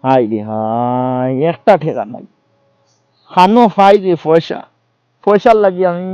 High রে high, একটা ঠেকা নাই। খানো ফাই রে পয়সা, পয়সার লাগি আমি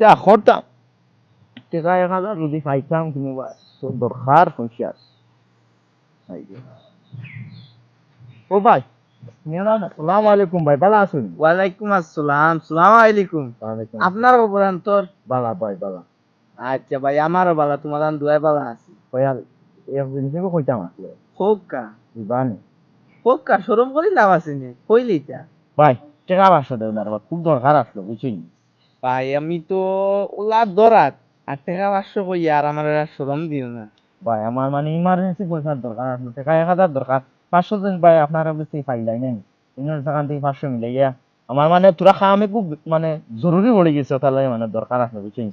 তা করতাম। টেকা 1,000 যদি পাইতাম কিংবা তো দরকার পয়সার। হাই রে হাই। ও ভাই, আসসালামু আলাইকুম ভাই, ভালো আছেন? ওয়ালাইকুম আসসালাম, সালাম আলাইকুম। ওয়ালাইকুম আপনার খবর তোর? বালা ভাই বালা। আচ্ছা ভাই, আমারও ভালো, তোমার দুয়াই ভালো আছে। কয়াল একদিন থেকে কইতাম আসলে হোক কা দিবানি। হোক কা, সরম করি লাভ আছে নি, কইলি তা। ভাই টেকা 500 দেন আর খুব দরকার আসলো বুঝছেন। ভাই আমি তো ওলা দরাত আর টাকা 500 কই আর আমার আর সরম দিও না। ভাই আমার মানে ইমার্জেন্সি পয়সার দরকার আসলো, টাকা 1,000 দরকার। 500 দিন ভাই আপনার বেশি ফাইলাই নাই, তিনের সেখান থেকে 500 মিলে গিয়া আমার মানে তোরা খা আমি খুব মানে জরুরি পড়ে গেছে, তাহলে মানে দরকার আসলো বুঝছেন।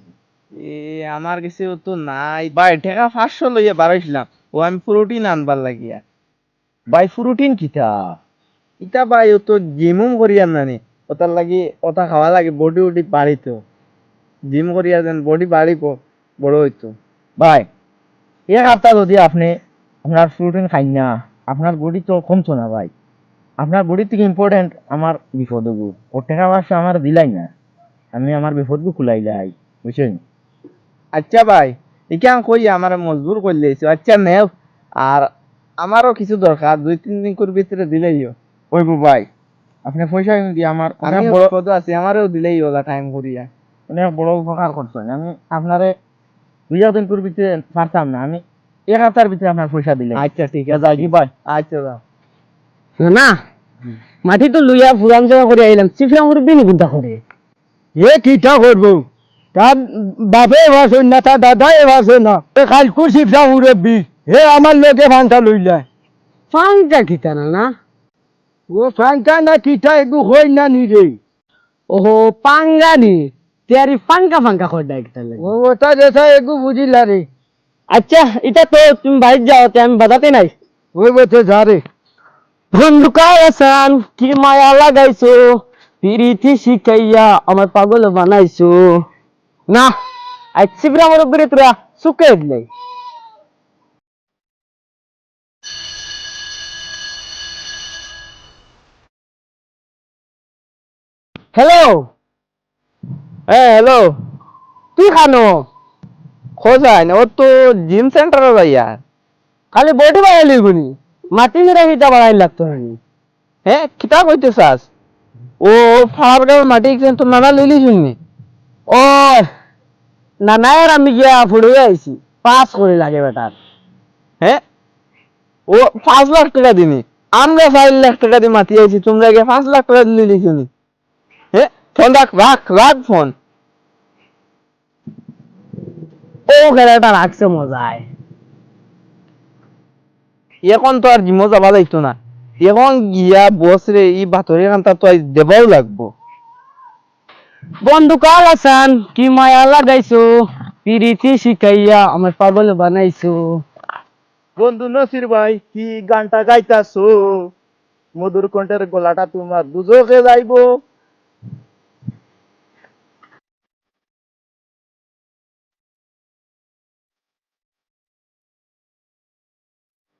এ আমার কাছে তো নাই ভাই, টাকা 500 লইয়া বাড়াইছিলাম, ও আমি প্রোটিন আনবার লাগিয়া। ভাই ফুরুটিন কিতা? ইটা ভাই ও তো জিমুম করিয়ার নানি, ওটার লাগি ওটা খাওয়া লাগে, বডি উডি বাড়িতো, জিম করিয়া দেন বডি বাড়িব, বড় হইতো। ভাই এক সপ্তাহ যদি আপনি আপনার ফুরুটিন খাই না, আপনার বডি তো কমছো না ভাই। আপনার বডি থেকে ইম্পর্টেন্ট আমার বিপদ হবো। ও টাকা 500 আমার দিলাই না, আমি আমার বিপদকে খুলাইলাই বুঝছেন। আচ্ছা ভাই, ইকান কই আমার মজবুর করলে আচ্ছা নেও, আর আমারও কিছু দরকার, 2-3 দিন করে ভিতরে দিলেইও। ওই ভাই আপনি পয়সা দিয়ে আমার আমি অনেক বড় বিপদ আছি, আমারও দিলেই ওলা টাইম করিয়া। অনেক বড় উপকার করছেন। আমি আপনারে 2 দিন পর ভিতরে পারতাম না, আমি 1 সপ্তাহের ভিতরে আপনার পয়সা দিলে। আচ্ছা ঠিক আছে, যাই কি ভাই। আচ্ছা যাও। না মাটি তো লইয়া ফুরান জায়গা করে আইলাম, চিফরা মুরব্বী নি গুন্তা করে এ কিটা করবো, তার বাপে ভাসুন না, তার দাদাই ভাসুন না, কালকু শিবসা মুরব্বী হে আমার লোকে ফান্তা লইলায়। ফাংটা খিতা না না ও ফান্তা না কিটা একটু হই না নিরে। ওহো পাঙ্গানি তেয়ারি ফাঙ্কা ফাঙ্কা করে দেয় কিতা লাগে। ও ওটা যেটা একটু বুঝিলা রে। আচ্ছা এটা তো তুমি বাইরে যাও, তে আমি বাজাতে নাই। ওই বলতে যা রে। বন্ধুকার আসান কি মায়া লাগাইছো, পিরিতি শিখাইয়া আমার পাগল বানাইছো। না আজ চিফরা মুরব্বী তোরা সুকে দিলে। হ্যালো হ্যালো, কি খানো? খোঁজাই না, ও তো জিম সেন্টারে যাইয়া। খালি বডি বাড়াইলি গুনি, মাটি মেরে হিটা বাড়াই লাগতো না। হ্যাঁ কিতা কইতেছাস? ও ফাড়ার গাঁও মাটি একজন তো নানা লইলি শুননি। ও না না আর আমি গিয়া ফুড়ে আইছি, পাস করে লাগে বেটার। হ্যাঁ ও 5 লাখ টাকা দিনি, আমরা 4 লাখ টাকা দিয়ে মাতি আইছি, তোমরা গিয়ে 5 লাখ টাকা লইলি শুনি। হ্যাঁ ফোন রাখ রাখ রাখ ফোন। ও খেলাটা রাখছে মজায়। এখন তো আর জিমও যাবা যাইতো না, এখন গিয়া বস রে ই বাতরি কান্তা তো দেবাও লাগবো। বন্ধু কাল আসান কি মায়া লাগাইছো, পিরিতি শিখাইয়া আমার পাগল বানাইছো। বন্ধু নসির ভাই কি গানটা গাইতাছো, মধুর কণ্ঠের গলাটা তোমার দুজকে যাইবো।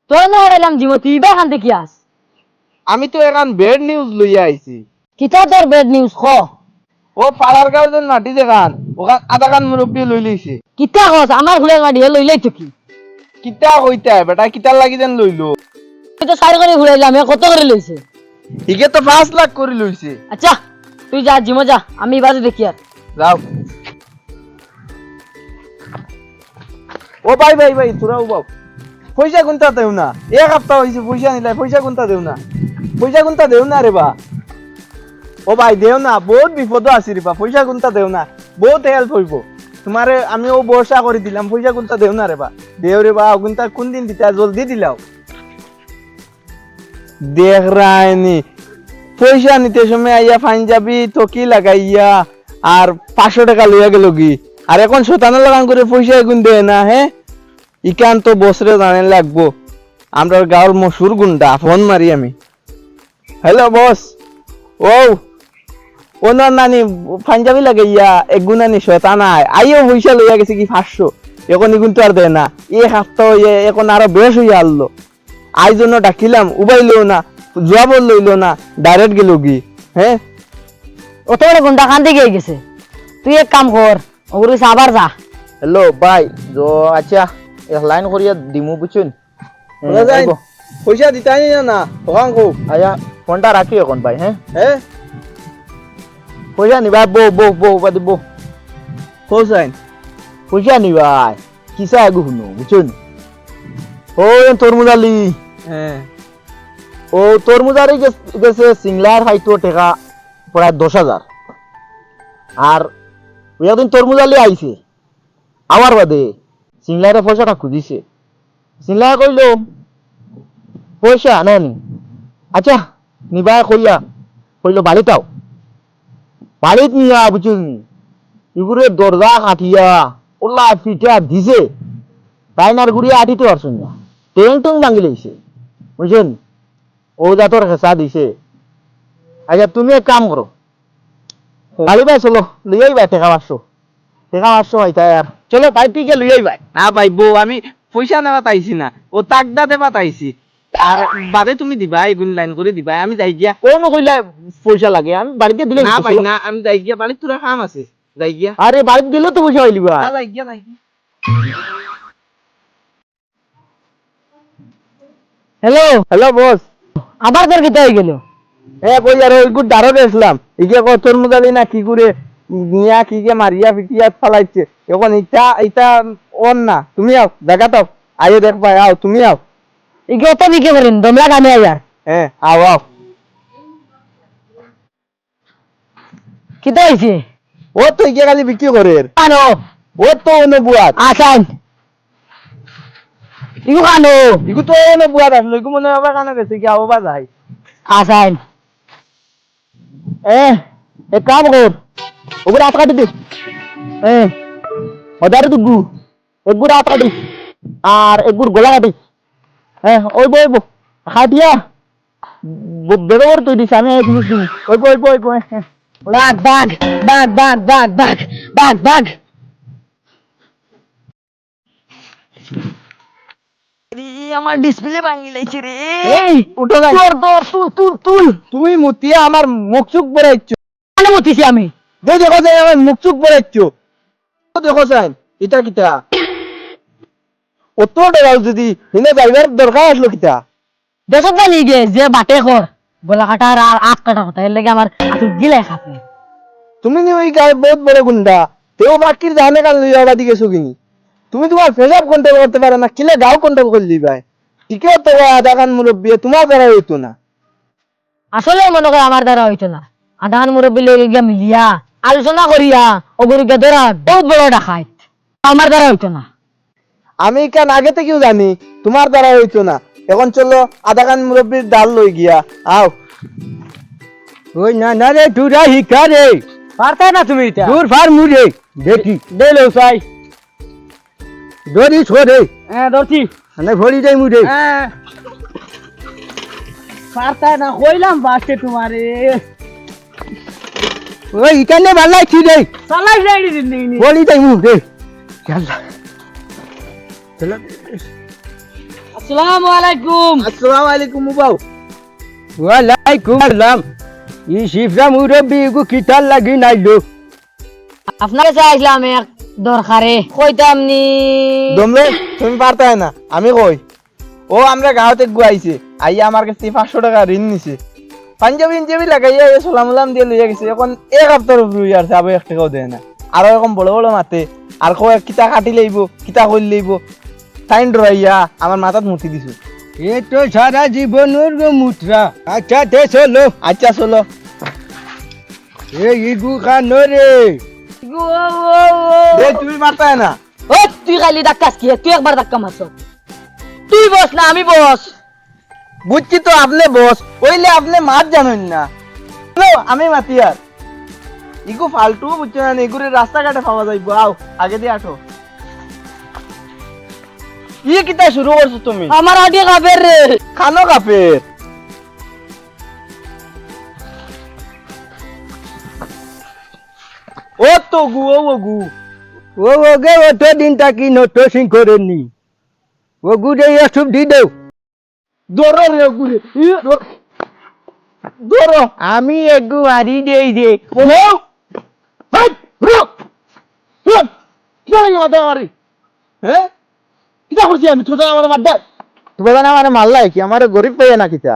তোর না হারাইলাম জীব, তুই বা খান দেখি আস। আমি তো এখন বেড নিউজ লইয়া আইছি। কিতা তোর বেড নিউজ খ। ও পাড়ার গাঁও যেন মাটি দেখান, ওখান আধা কান মুরব্বী লই লইছে। কিতা কস আমার ঘুরে গাড়ি লইলাই তো কি। কিতা কইতা বেটা, কিতার লাগি যেন লইলো। তুই তো সাইড করে ঘুরাইলাম, কত করে লইছে? হিগে তো 5 লাখ করে লইছে। আচ্ছা তুই যা জিমো যা, আমি বাজে দেখি আর। যাও। ও ভাই ভাই ভাই তোরাও বাপ, পয়সা কোনটা দেও না, 1 সপ্তাহ হইছে পয়সা নিলাই, পয়সা কোনটা দেও না, পয়সা কোনটা দেও না রে বা। ও ভাই দেও না, বহুত বিপদ আছে রে বা, পয়সা কোনটা দেও না, বহুত হেল্প হইব তোমারে, আমি ও ভরসা করে দিলাম, পয়সা কোনটা দেও না রে বা। দেও রে বা, কোনটা কোন দিন দিতা, জলদি দিলাও। দেখ রায়নি পয়সা নিতে সময় আইয়া পাঞ্জাবি তো কি লাগাইয়া আর 500 টাকা লইয়া গেল কি, আর এখন শতানা লাগান করে পয়সা এগুন দেয় না। হ্যাঁ ইকান তো বসরে জানে লাগবো, আমরা গাঁর মশুর গুন্ডা, ফোন মারি আমি। হ্যালো বস, ও ওনার নানি পাঞ্জাবি লাগাইয়া এগুনানি শতানা আইও পয়সা লইয়া গেছে কি 500, এখন এগুন তো আর দেয় না। 1 সপ্তাহ এখন আরো বেশ হইয়া আনলো। আই জন্য ডাকিলাম উবাইলো না, জবাব লইলো না, ডাইরেক্ট গেল কি। হ্যাঁ অত বড় ঘন্টা কান থেকে গেছে, তুই এক কাম কর, ওগুলো কাছে আবার যা। হ্যালো ভাই, আচ্ছা এক লাইন করিয়া দিমু বুঝছেন। বলা যায় পয়সা দিতাই না তখন কো আচ্ছা ফোনটা রাখি এখন ভাই। হ্যাঁ হ্যাঁ পয়সা নিবা বউ বাদি বউ কোসাইন পয়সা নিবাই কিসা আগু শুনো বুঝছেন। ও তরমুজ আলি, হ্যাঁ ও তরমুজ আলি গেছে সিংলার হাইতো টাকা প্রায় 10,000। আর ওই একদিন তরমুজ আলি আইছে আমার বাদে সিংলারে পয়সাটা খুঁজিছে। সিংলার কইল পয়সা নেনি, আচ্ছা নিবা কইল বাড়িটাও বাড়িত নিয়া বুঝুন এগুলো দরজা কাটিয়া ওলা পিঠা দিছে তাইনার গুড়িয়া আটিতে পারছুন না, টেং টং ভাঙি লাইছে বুঝছেন। ও জাতর হেসা দিছে। আচ্ছা তুমি এক কাম করো, গাড়ি বাই চলো লইয়াই বাই টেকা 500 হইতা আর চলো বাড়ি থেকে লইয়াই বাই। না ভাই বউ আমি পয়সা নেওয়া তাইছি না, ও তাকদা দেবা তাইছি। আর বাদে তুমি দিবা এগুন লাইন করে দিবা, আমি যাই গিয়া। কোন কইলা পয়সা লাগে, আমি বাড়িতে দিলে না ভাই না, আমি যাই গিয়া, বাড়ির তোরা কাম আছে, যাই গিয়া। আরে বাড়িতে দিলে তো পয়সা হইলি বা। যাই গিয়া যাই গিয়া। Hello hello boss. আবার তোর কিতা হয়ে গেল? হ্যাঁ কই আর ওই গুড দাঁড়ো গেছিলাম, ইকে কতর মুদালি না কি করে নিয়া কি কে মারিয়া পিটিয়া ফালাইছে। এখন এটা ওর না, তুমি আও জায়গাটাও আইয়ে দেখ পাই, আও তুমি আও। এগুলো অত বিক্রি করেন দমলা কামে আয়ার হ্যাঁ আও কিতা হয়েছে? ও তো ইকে খালি বিক্রি করে, কানো ও তো অন্য বুয়াত, আসান ইগু কানো ইগু তো অন্য বুয়াত আসলো, ইগু মনে হবে কানে গেছে কি আও বা যাই। আসান এক কাম কর, ওগুলো হাত কাটি দে। ওদারে দুগু একগুড় হাত কাটিস আর একগুড় গলা কাটিস। ওইব খাটিয়া বেরোবার তুই দিস, আমি ওইব বাঘ বাঘ বাঘ বাঘ বাঘ বাঘ বাঘ বাঘ। আমার ডিসপ্লে ভাঙি লাইছে রে। এই উঠো যাই, তোর তোর তুল তুল তুল তুমি মুতিয়া আমার মুখ চুক বেড়াইছো। কেন মতিছি আমি? দেখো যাই আমার মুখ চুক বেড়াইছো, দেখো যাই এটা কিটা অত টাকা যদি হিনে যাইবার দরকার আসলো কিটা। দেশত জানি গে যে বাটে কর গলা কাটার আর আখ কাটার কথা এর লাগে আমার আতু গিলাই খাপে। তুমি নি ওই গায়ে বহুত বড় গুন্ডা, তেও বাকির জানে কাল লইয়া বাদি গেছো কিনি। তুমি তোমার ফেসাব কন্ট্রোল করতে পারো না, কিলে গাও কন্ট্রোল করলি ভাই। ঠিকই তো আধা কান মুরব্বী তোমার দ্বারা হইতো না। আসলে মনে করে আমার দ্বারা হইতো না, আধান মুরব্বী লগে গিয়া মিলিয়া আলোচনা করিয়া ওগুলোকে ধরা বহুত বড় ডাকাইত, আমার দ্বারা হইতো না। আমি কেন আগে থেকেও জানি তোমার দ্বারা হইতো না। এখন চলো আধা কান মুরব্বীর ডাল লই গিয়া আও। ওই না না রে তুরা হিকা রে, পারতাই না তুমি এটা দূর ফার মুরে দেখি দেলো চাই। দড়ি ছোড়ে হ্যাঁ ধরছি। মানে ভরি যাই মুরে। হ্যাঁ পারতাই না কইলাম বাসে তোমারে ওই ইকানে বালাই রে চালাই যাই জিন্দেগি। ভরি যাই মুরে। চল চল আসসালামু আলাইকুম। আসসালামু আলাইকুম বাবু। ওয়ালাইকুম আসসালাম। ই শিফরা মুরব্বি গু কিতাল লাগি নাইলো। আপনাকে চাইছিলাম এক দরকারে কইতাম নি। দমলে তুমি পারতাই না, আমি কই ও আমরা গাঁওতে গুয়াইছে আইয়া আমার কাছে 500 টাকা ঋণ নিছে। পাঞ্জাবি লাগাইয়া সালাম দিয়ে লইয়া গেছে। এখন এক হপ্তাহ রুই আর আবার 1 টাকাও দেয় না। আর এরকম বড় বড় মাতে আর কয় কিতা কাটি লইব কিতা কইল লইব, টাইম ডরাইয়া আমার মাথাত মুতি দিছো। এ তো সারা জীবনের গো মুত্রা। আচ্ছা তে চলো। আচ্ছা চলো। এ ইগু খানো রে। তুমি পারতাই না। ও তুই খালি ধাক্কাস কি, তুই একবার ধাক্কা মারছ। তুই বস না আমি বস। বুঝছি তো আপনি বস, ওইলে আপনি মাত জানেন না। আমি মাতি আর ইগু ফালতু বুঝছো না, এগুলো রাস্তাঘাটে পাওয়া যাইব। আও আগে দিয়ে আঠো। ইয়ে কিতা শুরু করছো তুমি? আমার আগে কাপের রে। খানো কাপের ও তো গু ও গু ও ওগে ও তো দিনটা কি নটো সিং করেননি। ও গুড়ে এসব দি দেও। ধরো রে গুলি ধরো আমি একটু মারি দেই দে বলো হাই রুক রুক কি হলো আমার হ্যাঁ কিটা করছি আমি তোর আমার মারদা তুমি জানা আমার মারলাই কি আমার গরিব পেয়ে না কিটা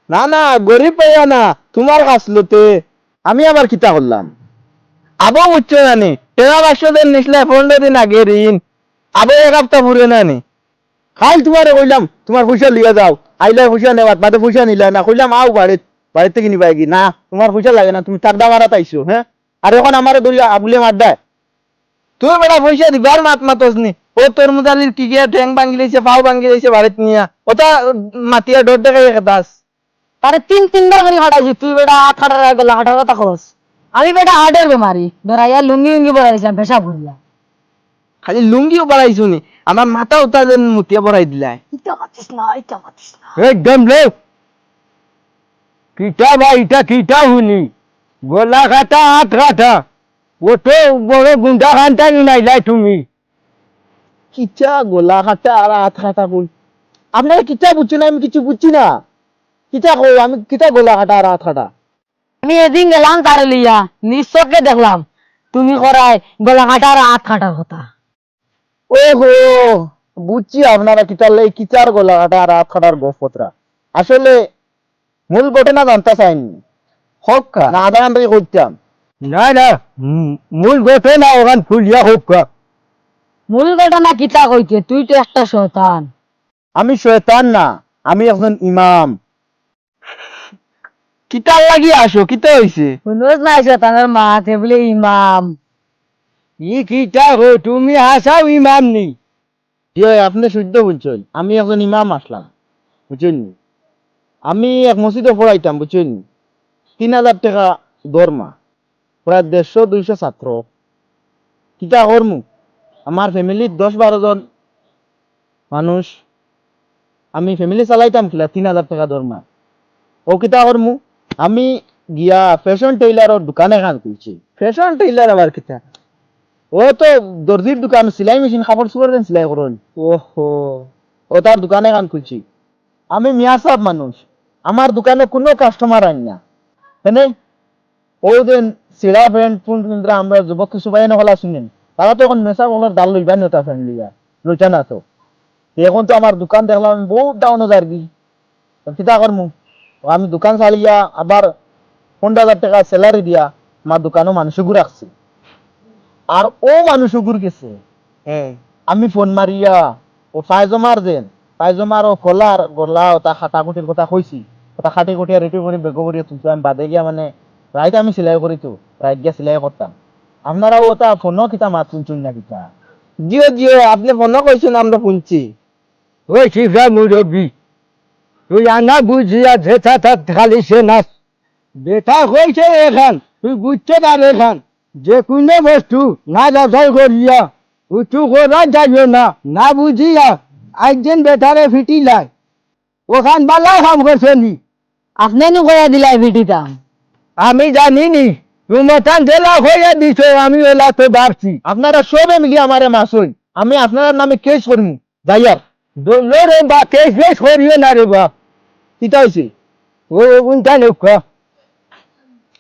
না না গরিব পাইয়া না তোমার কাছলতে আমি আবার কিটা করলাম আবো বুঝছো জানি টেরা 500 দিন নিসলে 15 দিন আগে ঋণ আবো এক হপ্তাহ পুরে নানি কাল তোমারে কইলাম তোমার পয়সা লিয়া যাও আইলে পয়সা নেওয়াত মাতে পয়সা নিলা না কইলাম আও বাড়িতে কিনি পাই কি না তোমার পয়সা লাগে না তুমি টাকদা মারাত আইছো হ্যাঁ আর এখন আমারে দলিয়া আবুলে মার দেয় তুই বেটা পয়সা দিবার মাতস নি ও তোর মুদালির কি গিয়া ঠ্যাং ভাঙ্গি লইছে পাও ভাঙ্গি লইছে বাড়িতে নিয়া ওটা মাতিয়া ডর দেখাই দাস তারে তিনবার করে হাঁটাইছি তুই বেটা হাত হাঁটার গেল হাঁটার কথা খোঁজ আমি বেটা হার্টের বেমারি ধরাইয়া লুঙ্গি উঙ্গি পড়াইছিলাম পেশা ভুললা খালি লুঙ্গিও বাড়াইছো নি আমার মাথা উতা যেন মুতিয়া বড়াই দিলাই ইটা মাতিস না একদম লে কিটা বা ইটা কিটা হুনি গলা কাটা হাত কাটা ও তো বড় গুন্ডা খানটা নাইলাই তুমি কিটা গোলা কাটা আর হাত কাটা কই আপনারা কিটা বুঝছেন আমি কিছু বুঝছি না কিটা কই আমি কিটা গোলা কাটা আর হাত কাটা আমি এদিন গেলাম তার লিয়া নিশ্চয়কে দেখলাম তুমি করাই গলা কাটা আর হাত কাটার কথা ও হো বুঝছি আপনারা কিটার লাই কিটার গোলা কাটা আর হাত কাটার গপতরা আসলে মূল ঘটনা জানতে চাইনি হোক কা না আধা ঘন্টা করতাম না না মূল গোটে না ওখান ফুলিয়া হোক কা মূল ঘটনা কিতা কইছে তুই তো একটা শয়তান আমি শয়তান না আমি একজন ইমাম কিতার লাগি আসো কিতা হইছে শুনোস নাই শয়তানের মাথে বলে ইমাম ই কিটা হো তুমি আসাও ইমাম নি ইয়ে আপনি শুদ্ধ বলছেন আমি একজন ইমাম আসলাম বুঝছেন নি? আমি এক মসজিদে পড়াইতাম বুঝছেন নি? 3000 টাকা দরমা প্রায় 150-200 ছাত্র কিতা করমু আমার ফ্যামিলির 10-12 জন মানুষ আমি ফ্যামিলি চালাইতাম কিলা 3000 টাকা দরমা ও কিতা করমু আমি গিয়া ফ্যাশন টেইলারের দোকানে কাজ করছি ফ্যাশন টেইলার আবার কিতা ও তো দর্জির দোকান সেলাই মেশিন কাপড় চোপড় সেলাই করেন ওহো ও তার দোকানে কান খুলছি আমি মিয়া সাহেব মানুষ আমার দোকানে কোনো কাস্টমার আইন না হ্যাঁ ও দিন সিড়া ফ্রেন্ড পুন্দ্রা আমরা যুবক কিছু পাই না হলা শুনেন তারা তো এখন মেসা বলার ডাল লইবেন না তা ফ্রেন্ড লিয়া লইটা না তো এখন তো আমার দোকান দেখলাম আমি বহুত ডাউন হয়ে যাই কিতা করমু ও আমি দোকান চালিয়া আবার 15,000 টাকা স্যালারি দিয়া আমার দোকানও মানুষগুলো রাখছি আর ও মানুষগুর গেছে হ্যাঁ আমি ফোন মারিয়া ও পায়জমার দেন পায়জমার ও খোলার গলা ও তা খাটাকুটির কথা কইছি ওটা খাটি কুটিয়া রেডি করে বেগ করিয়া তুলছি আমি বাদে গিয়া মানে রাইতে আমি সেলাই করি তো রাইত গিয়া সেলাই করতাম আপনারা ওটা ফোনও কিতা মাত শুনছুন না কিতা জিও জিও আপনি ফোন কইছেন আমরা শুনছি ওই শিবরা মুরব্বী তুই আনা বুঝিয়া যেটা তার খালি সে নাচ বেটা হয়েছে এখান তুই বুঝতে পার এখান যে কোনো বস্তু না যাচাই করিয়া উঁচু করা যাইও না না বুঝিয়া একদিন বেটারে ফিটিলাই ওখান বালা কাম করছে নি আপনি নু কইয়া দিলাই ভিডিটা আমি জানি নি তোমার তান জেলা হইয়া দিছ আমি ওলা তো ভাবছি আপনারা সবে মিলিয়ে আমারে মাসুন আমি আপনার নামে কেস করমু যাইয়ার দৌড় রে বা কেস বেশ করিও না রে বাপ কিতা হয়েছে ও উনটা নৌকা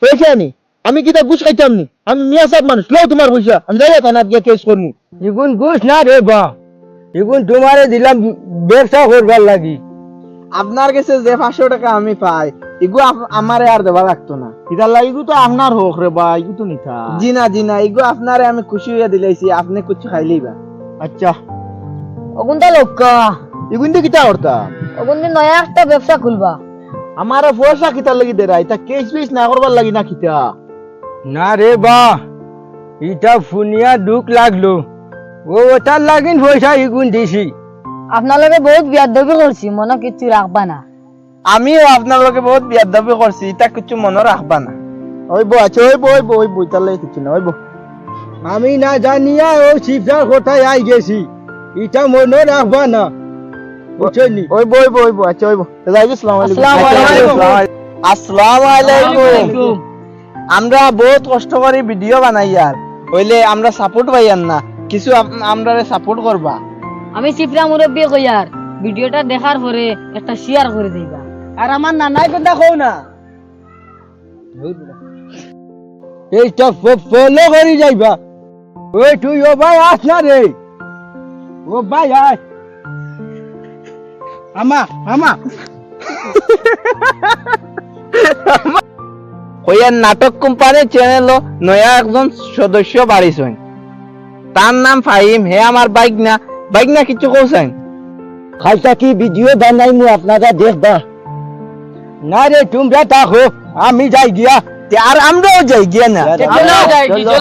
পয়সা নি আমি কিতা বুঝ খাইতাম নি আমি মিয়া সাহেব মানুষ লো তোমার পয়সা আমি যাইয়া থানাত গিয়া কেস করমু এগুন ঘুষ না রে বা এগুন তোমারে দিলাম ব্যবসা করবার লাগি আপনার কাছে যে 500 টাকা আমি পাই ইগু আমারে আর দেবা লাগতো না কিতা লাগিগু তো আপনার হোক রে বা ইগু তো নিতা জি না ইগু আপনারে আমি খুশি হইয়া দিলাইছি আপনি কিছু খাইলেইবা আচ্ছা ওগুনটা লোক ইগুন তো কিতা করতাম ওগুন নয়া একটা ব্যবসা খুলবা আমার পয়সা কিতা লাগি দে রাই তা কেস বেস না করবার লাগি না কিতা না রে বা এটা ফুনিয়া দুঃখ লাগলো ও ওটার লাগিন পয়সা ইগুন দিছি আপনার বহুত বিয়াদবি করছি মনে কিছু রাখবা না আমিও আপনার লগে বহুত বিয়াদবি করছি এটা কিছু মনে রাখবা না ওই বো আচ্ছা ওই বই তার লাগি কিছু না ওই বো আমি না জানিয়া ও শিবসার কোথায় আই গেছি এটা মনে রাখবা না বুঝলি ওই বো আচ্ছা ওই বো যাই আসসালামু আসসালামু আলাইকুম আলাইকুম। আসসালামু আলাইকুম আমরা বহুত কষ্ট করে ভিডিও বানাই আর হইলে আমরা সাপোর্ট পাইয়ান না কিছু আমরা সাপোর্ট করবা আমি সিফরা মুরব্বী কইয়ার ভিডিওটা দেখার পরে একটা শেয়ার করে দিবা। আর আমার নানাই কথা কও না। এইটা ফলো করে যাইবা। ওই তুই ও ভাই আস না রে, ও ভাই আস। আমা আমা কইয়ার নাটক কোম্পানির চ্যানেল নয়া একজন সদস্য বাড়িছেন, তার নাম ফাহিম। হে আমার বাইক না কিছু কৌছেন। খাইটা কি ভিডিও বানাইমু আপনারা দেখবা। না রে তোমরা থাকো, আমি যাই গিয়া। আর আমরাও যাই গিয়া না। চলো যাই,